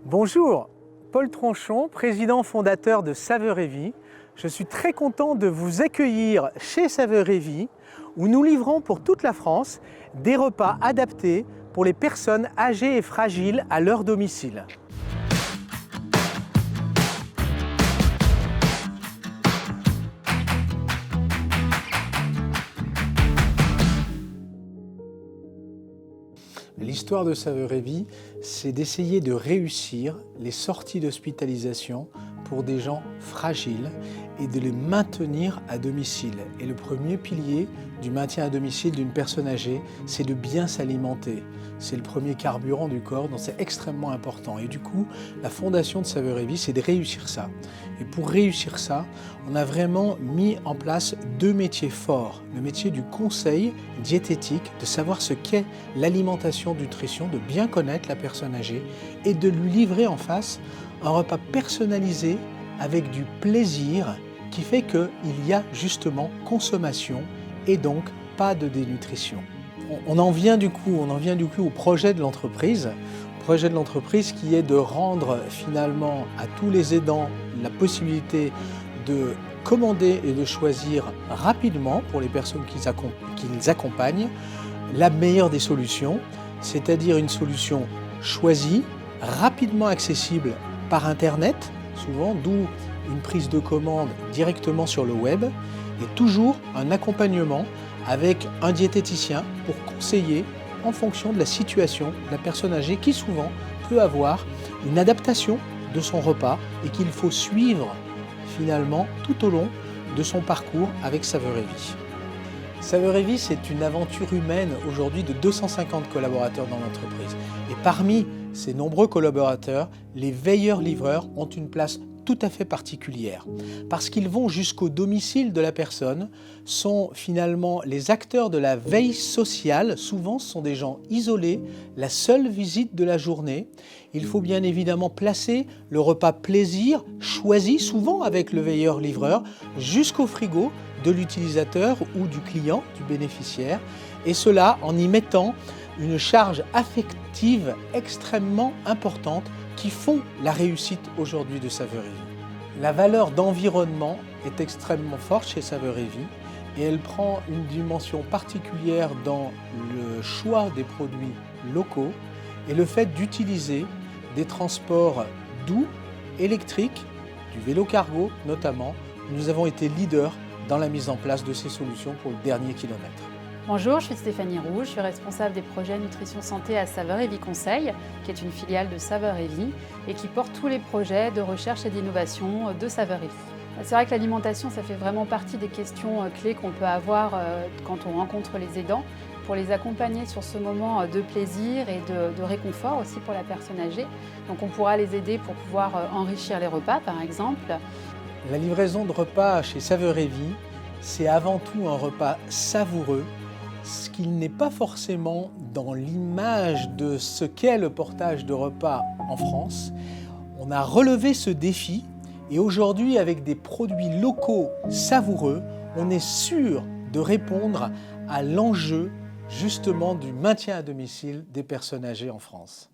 Bonjour, Paul Tronchon, président fondateur de Saveur et Vie. Je suis très content de vous accueillir chez Saveur et Vie, où nous livrons pour toute la France des repas adaptés pour les personnes âgées et fragiles à leur domicile. L'histoire de Saveur et Vie, c'est d'essayer de réussir les sorties d'hospitalisation pour des gens fragiles et de les maintenir à domicile. Et le premier pilier du maintien à domicile d'une personne âgée, c'est de bien s'alimenter. C'est le premier carburant du corps, donc c'est extrêmement important. Et du coup, la fondation de Saveur et Vie, c'est de réussir ça. Et pour réussir ça, on a vraiment mis en place deux métiers forts. Le métier du conseil diététique, de savoir ce qu'est l'alimentation, nutrition, de bien connaître la personne âgée et de lui livrer en face un repas personnalisé avec du plaisir qui fait qu'il y a justement consommation et donc pas de dénutrition. On en vient du coup au projet de l'entreprise. Projet de l'entreprise qui est de rendre finalement à tous les aidants la possibilité de commander et de choisir rapidement pour les personnes qu'ils accompagnent la meilleure des solutions, c'est-à-dire une solution choisie, rapidement accessible par Internet, souvent, d'où une prise de commande directement sur le web, et toujours un accompagnement avec un diététicien pour conseiller en fonction de la situation de la personne âgée qui souvent peut avoir une adaptation de son repas et qu'il faut suivre finalement tout au long de son parcours avec Saveur et Vie. Saveur et Vie, c'est une aventure humaine aujourd'hui de 250 collaborateurs dans l'entreprise. Et parmi ces nombreux collaborateurs, les veilleurs-livreurs ont une place tout à fait particulière parce qu'ils vont jusqu'au domicile de la personne, sont finalement les acteurs de la veille sociale. Souvent, ce sont des gens isolés, la seule visite de la journée. Il faut bien évidemment placer le repas plaisir, choisi souvent avec le veilleur-livreur, jusqu'au frigo de l'utilisateur ou du client, du bénéficiaire, et cela en y mettant une charge affective extrêmement importante qui font la réussite aujourd'hui de Saveur et Vie. La valeur d'environnement est extrêmement forte chez Saveur et Vie et elle prend une dimension particulière dans le choix des produits locaux et le fait d'utiliser des transports doux, électriques, du vélo cargo notamment. Nous avons été leaders dans la mise en place de ces solutions pour le dernier kilomètre. Bonjour, je suis Stéphanie Roux, je suis responsable des projets Nutrition Santé à Saveur et Vie Conseil, qui est une filiale de Saveur et Vie et qui porte tous les projets de recherche et d'innovation de Saveur et Vie. C'est vrai que l'alimentation, ça fait vraiment partie des questions clés qu'on peut avoir quand on rencontre les aidants, pour les accompagner sur ce moment de plaisir et de réconfort aussi pour la personne âgée. Donc on pourra les aider pour pouvoir enrichir les repas par exemple. La livraison de repas chez Saveur et Vie, c'est avant tout un repas savoureux, ce qui n'est pas forcément dans l'image de ce qu'est le portage de repas en France. On a relevé ce défi et aujourd'hui, avec des produits locaux savoureux, on est sûr de répondre à l'enjeu justement du maintien à domicile des personnes âgées en France.